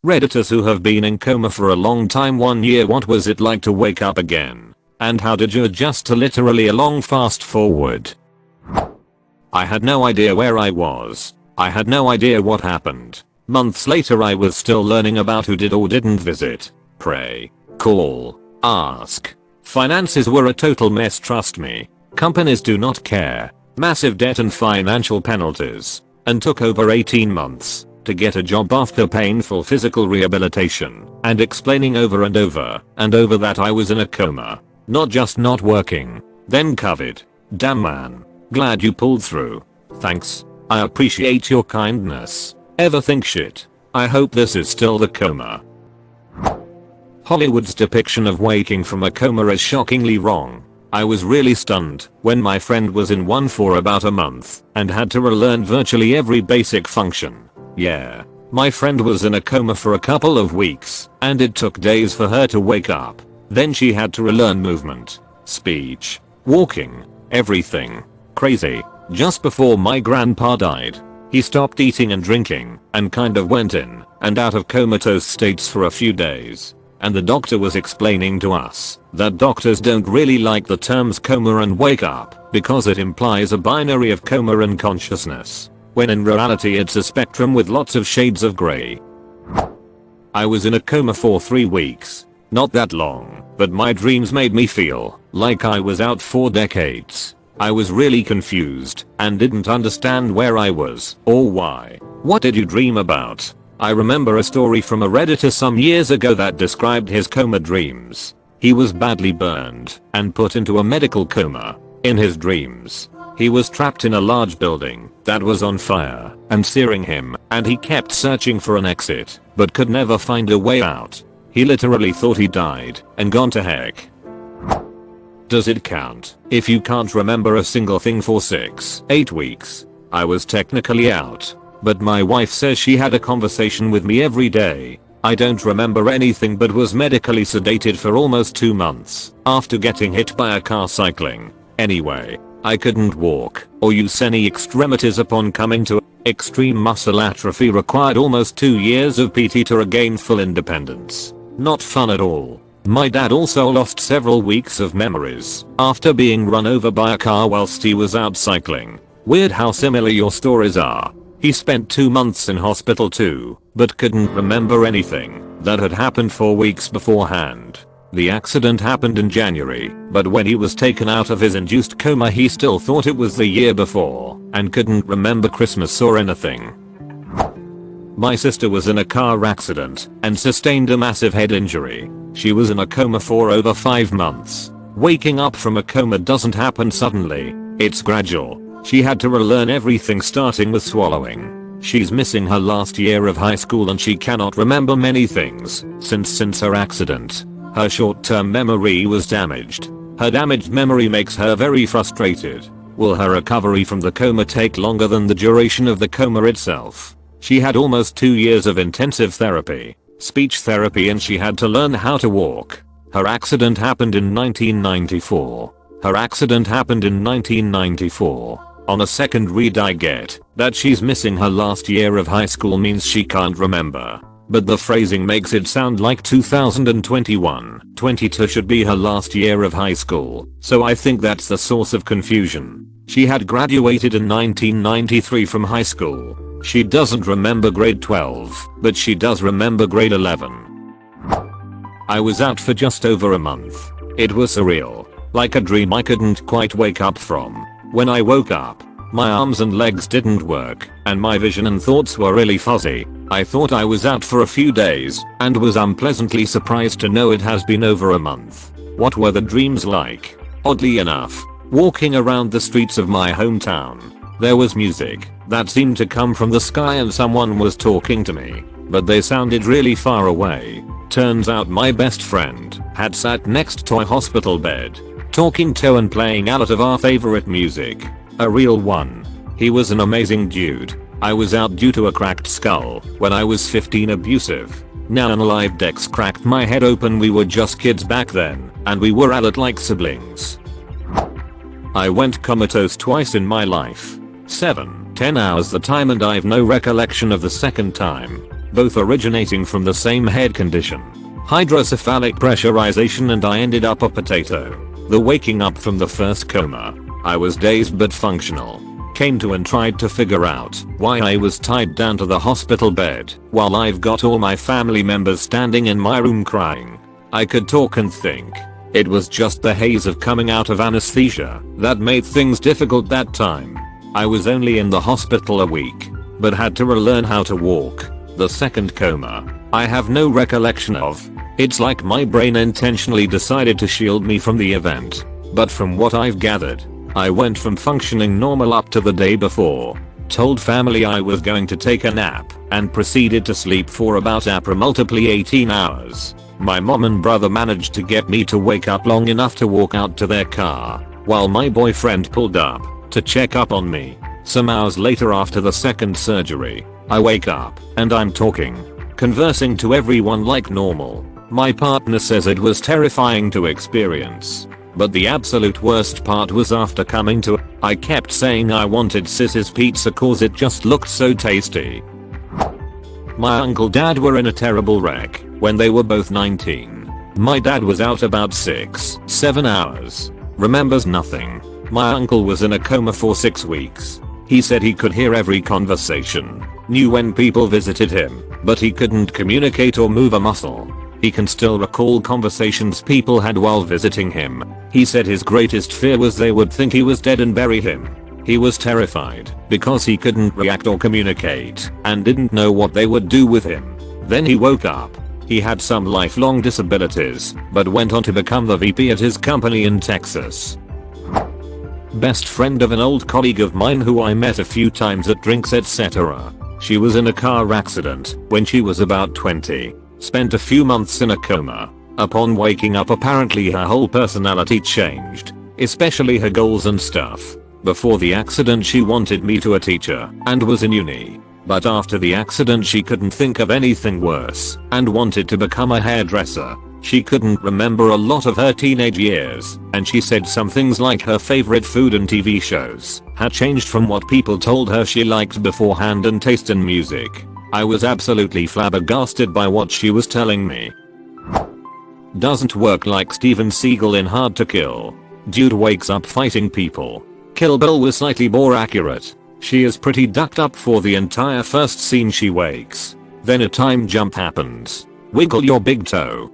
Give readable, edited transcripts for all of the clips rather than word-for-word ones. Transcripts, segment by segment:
Redditors who have been in coma for a long time. 1 year. What was it like to wake up again? And how did you adjust to literally a long fast forward? I had no idea where I was. I had no idea what happened. Months later I was still learning about who did or didn't visit, pray, call, ask. Finances were a total mess, trust me. Companies do not care. Massive debt and financial penalties. And took over 18 months to get a job after painful physical rehabilitation and explaining over and over and over that I was in a coma. Not just not working. Then COVID. Damn man. Glad you pulled through. Thanks. I appreciate your kindness. Ever think shit? I hope this is still the coma. Hollywood's depiction of waking from a coma is shockingly wrong. I was really stunned when my friend was in one for about a month and had to relearn virtually every basic function. Yeah. My friend was in a coma for a couple of weeks and it took days for her to wake up. Then she had to relearn movement, speech, walking, everything. Crazy. Just before my grandpa died, he stopped eating and drinking and kind of went in and out of comatose states for a few days. And the doctor was explaining to us that doctors don't really like the terms coma and wake up because it implies a binary of coma and consciousness, when in reality it's a spectrum with lots of shades of grey. I was in a coma for 3 weeks. Not that long, but my dreams made me feel like I was out for decades. I was really confused and didn't understand where I was or why. What did you dream about? I remember a story from a Redditor some years ago that described his coma dreams. He was badly burned and put into a medical coma. In his dreams, he was trapped in a large building that was on fire and searing him, and he kept searching for an exit but could never find a way out. He literally thought he died and gone to heck. Does it count if you can't remember a single thing for 6-8 weeks? I was technically out, but my wife says she had a conversation with me every day. I don't remember anything but was medically sedated for almost 2 months after getting hit by a car cycling. Anyway, I couldn't walk or use any extremities upon coming to. Extreme muscle atrophy required almost 2 years of PT to regain full independence. Not fun at all. My dad also lost several weeks of memories after being run over by a car whilst he was out cycling. Weird how similar your stories are. He spent 2 months in hospital too, but couldn't remember anything that had happened for weeks beforehand. The accident happened in January, but when he was taken out of his induced coma he still thought it was the year before and couldn't remember Christmas or anything. My sister was in a car accident and sustained a massive head injury. She was in a coma for over 5 months. Waking up from a coma doesn't happen suddenly, it's gradual. She had to relearn everything starting with swallowing. She's missing her last year of high school and she cannot remember many things since her accident. Her short-term memory was damaged. Her damaged memory makes her very frustrated. Will her recovery from the coma take longer than the duration of the coma itself? She had almost 2 years of intensive therapy, speech therapy, and she had to learn how to walk. Her accident happened in 1994. Her accident happened in 1994. On a second read I get that she's missing her last year of high school means she can't remember. But the phrasing makes it sound like 2021-22 should be her last year of high school, so I think that's the source of confusion. She had graduated in 1993 from high school. She doesn't remember grade 12, but she does remember grade 11. I was out for just over a month. It was surreal, like a dream I couldn't quite wake up from. When I woke up, my arms and legs didn't work, and my vision and thoughts were really fuzzy. I thought I was out for a few days, and was unpleasantly surprised to know it has been over a month. What were the dreams like? Oddly enough, walking around the streets of my hometown, there was music that seemed to come from the sky and someone was talking to me, but they sounded really far away. Turns out my best friend had sat next to a hospital bed, talking to and playing a lot of our favorite music. A real one. He was an amazing dude. I was out due to a cracked skull when I was 15. Abusive. Now unalived ex cracked my head open. We were just kids back then, and we were at it like siblings. I went comatose twice in my life. 7-10 hours the time, and I've no recollection of the second time. both originating from the same head condition. Hydrocephalic pressurization, and I ended up a potato. The waking up from the first coma. I was dazed but functional. Came to and tried to figure out why I was tied down to the hospital bed while I've got all my family members standing in my room crying. I could talk and think. It was just the haze of coming out of anesthesia that made things difficult that time. I was only in the hospital a week, but had to relearn how to walk. The second coma, I have no recollection of. It's like my brain intentionally decided to shield me from the event. But from what I've gathered, I went from functioning normal up to the day before. Told family I was going to take a nap and proceeded to sleep for about approximately 18 hours. My mom and brother managed to get me to wake up long enough to walk out to their car while my boyfriend pulled up to check up on me. Some hours later, after the second surgery, I wake up and I'm talking, conversing to everyone like normal. My partner says it was terrifying to experience. But the absolute worst part was after coming to, I kept saying I wanted Sis's pizza cause it just looked so tasty. My uncle dad were in a terrible wreck when they were both 19. My dad was out about 6-7 hours. Remembers nothing. My uncle was in a coma for 6 weeks. He said he could hear every conversation, knew when people visited him, but he couldn't communicate or move a muscle. He can still recall conversations people had while visiting him. He said his greatest fear was they would think he was dead and bury him. He was terrified because he couldn't react or communicate and didn't know what they would do with him. Then he woke up. He had some lifelong disabilities, but went on to become the VP at his company in Texas. Best friend of an old colleague of mine who I met a few times at drinks etc. She was in a car accident when she was about 20. Spent a few months in a coma. Upon waking up, apparently her whole personality changed, especially her goals and stuff. Before the accident she wanted me to a teacher and was in uni. But after the accident she couldn't think of anything worse and wanted to become a hairdresser. She couldn't remember a lot of her teenage years, and she said some things like her favorite food and TV shows had changed from what people told her she liked beforehand, and taste in music. I was absolutely flabbergasted by what she was telling me. Doesn't work like Steven Seagal in Hard to Kill. Dude wakes up fighting people. Kill Bill was slightly more accurate. She is pretty ducked up for the entire first scene she wakes. Then a time jump happens. Wiggle your big toe.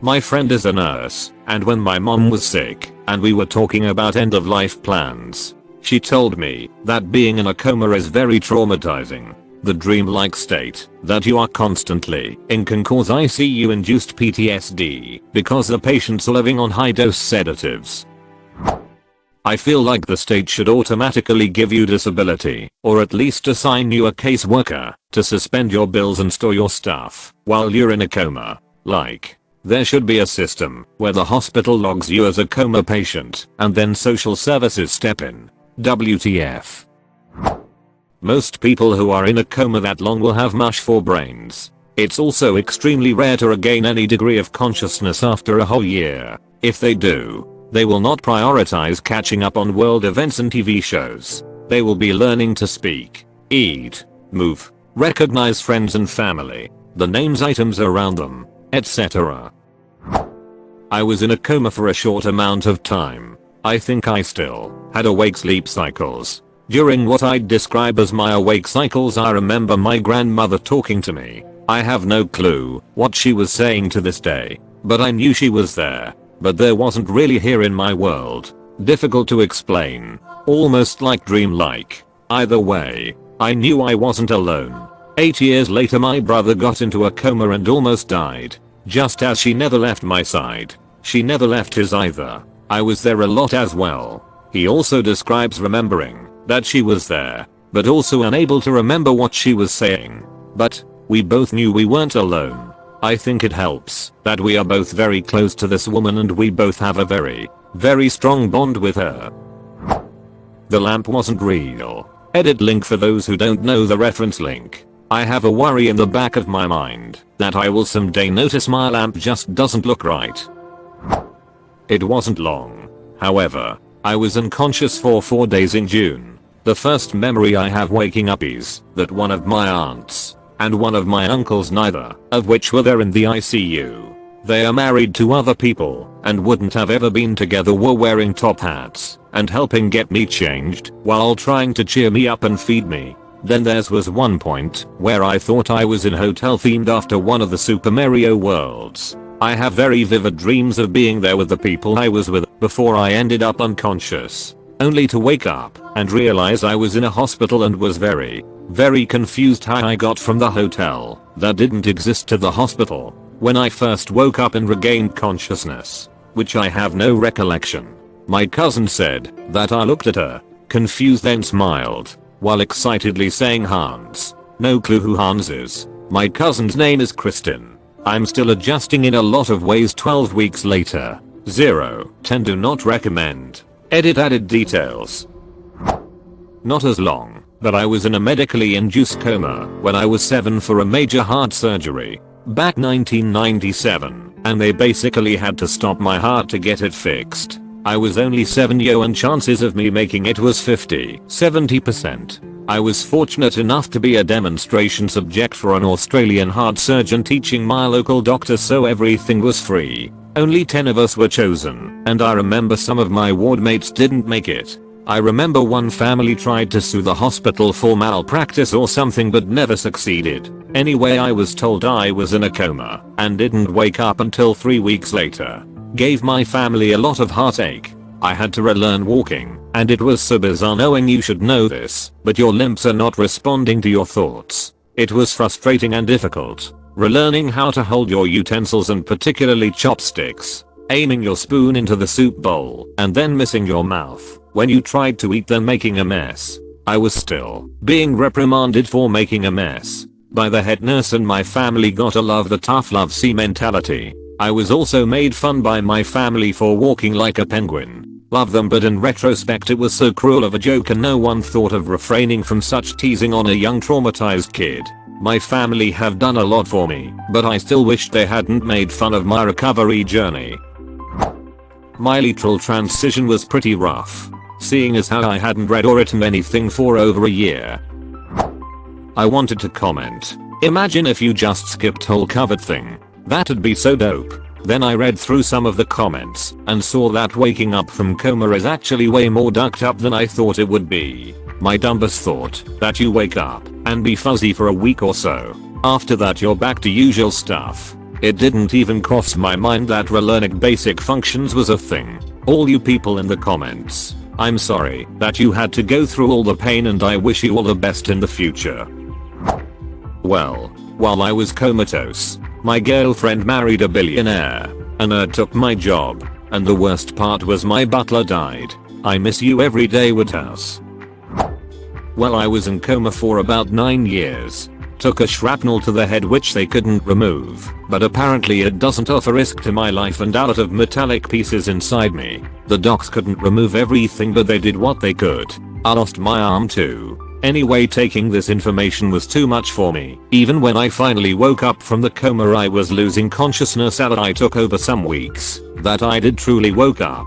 My friend is a nurse, and when my mom was sick and we were talking about end of life plans, she told me that being in a coma is very traumatizing. The dreamlike state that you are constantly in can cause ICU induced PTSD because the patient's living on high dose sedatives. I feel like the state should automatically give you disability, or at least assign you a caseworker to suspend your bills and store your stuff while you're in a coma. Like, there should be a system where the hospital logs you as a coma patient and then social services step in. WTF. Most people who are in a coma that long will have mush for brains. It's also extremely rare to regain any degree of consciousness after a whole year. If they do, they will not prioritize catching up on world events and TV shows. They will be learning to speak, eat, move, recognize friends and family, the names items around them, etc. I was in a coma for a short amount of time. I think I still had awake sleep cycles. During what I'd describe as my awake cycles, I remember my grandmother talking to me. I have no clue what she was saying to this day, but I knew she was there. But there wasn't really here in my world. Difficult to explain. Almost like dreamlike. Either way, I knew I wasn't alone. 8 years later my brother got into a coma and almost died. Just as she never left my side. She never left his either. I was there a lot as well. He also describes remembering that she was there, but also unable to remember what she was saying. But we both knew we weren't alone. I think it helps that we are both very close to this woman and we both have a very, very strong bond with her. The lamp wasn't real. Edit link for those who don't know the reference link. I have a worry in the back of my mind that I will someday notice my lamp just doesn't look right. It wasn't long. However, I was unconscious for 4 days in June. The first memory I have waking up is that one of my aunts and one of my uncles, neither of which were there in the ICU. They are married to other people and wouldn't have ever been together, were wearing top hats and helping get me changed while trying to cheer me up and feed me. Then there was one point where I thought I was in hotel themed after one of the Super Mario worlds. I have very vivid dreams of being there with the people I was with before I ended up unconscious, only to wake up and realize I was in a hospital and was very confused how I got from the hotel that didn't exist to the hospital. When I first woke up and regained consciousness, which I have no recollection, my cousin said that I looked at her, confused, then smiled, while excitedly saying Hans. No clue who Hans is. My cousin's name is Kristen. I'm still adjusting in a lot of ways 12 weeks later. 0-10 do not recommend. Edit added details. Not as long, but I was in a medically induced coma when I was 7 for a major heart surgery. Back 1997, and they basically had to stop my heart to get it fixed. I was only 7 and chances of me making it was 50-70%. I was fortunate enough to be a demonstration subject for an Australian heart surgeon teaching my local doctor, so everything was free. Only 10 of us were chosen, and I remember some of my ward mates didn't make it. I remember one family tried to sue the hospital for malpractice or something but never succeeded. Anyway, I was told I was in a coma and didn't wake up until 3 weeks later. Gave my family a lot of heartache. I had to relearn walking, and it was so bizarre knowing you should know this, but your limbs are not responding to your thoughts. It was frustrating and difficult. Relearning how to hold your utensils and particularly chopsticks. Aiming your spoon into the soup bowl and then missing your mouth when you tried to eat, then making a mess. I was still being reprimanded for making a mess by the head nurse, and my family got a love the tough love see mentality. I was also made fun by my family for walking like a penguin. Love them, but in retrospect it was so cruel of a joke and no one thought of refraining from such teasing on a young traumatized kid. My family have done a lot for me, but I still wish they hadn't made fun of my recovery journey. My lateral transition was pretty rough, seeing as how I hadn't read or written anything for over a year. I wanted to comment. Imagine if you just skipped whole covered thing. That'd be so dope. Then I read through some of the comments and saw that waking up from coma is actually way more ducked up than I thought it would be. My dumbest thought that you wake up and be fuzzy for a week or so. After that you're back to usual stuff. It didn't even cross my mind that relearning basic functions was a thing. All you people in the comments, I'm sorry that you had to go through all the pain and I wish you all the best in the future. Well, while I was comatose, my girlfriend married a billionaire. A nerd took my job, and the worst part was my butler died. I miss you every day, Woodhouse. Well, I was in coma for about 9 years. Took a shrapnel to the head which they couldn't remove, but apparently it doesn't offer risk to my life, and out of metallic pieces inside me. The docs couldn't remove everything, but they did what they could. I lost my arm too. Anyway, taking this information was too much for me. Even when I finally woke up from the coma, I was losing consciousness, and I took over some weeks that I did truly woke up.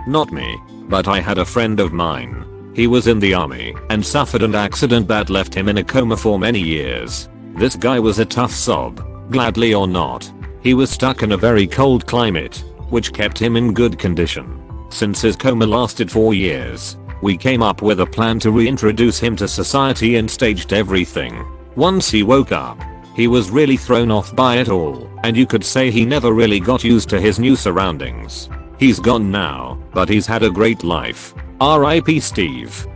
Not me, but I had a friend of mine. He was in the army and suffered an accident that left him in a coma for many years. This guy was a tough sob, gladly or not. He was stuck in a very cold climate, which kept him in good condition. Since his coma lasted 4 years, we came up with a plan to reintroduce him to society and staged everything. Once he woke up, he was really thrown off by it all, and you could say he never really got used to his new surroundings. He's gone now, but he's had a great life. R.I.P. Steve.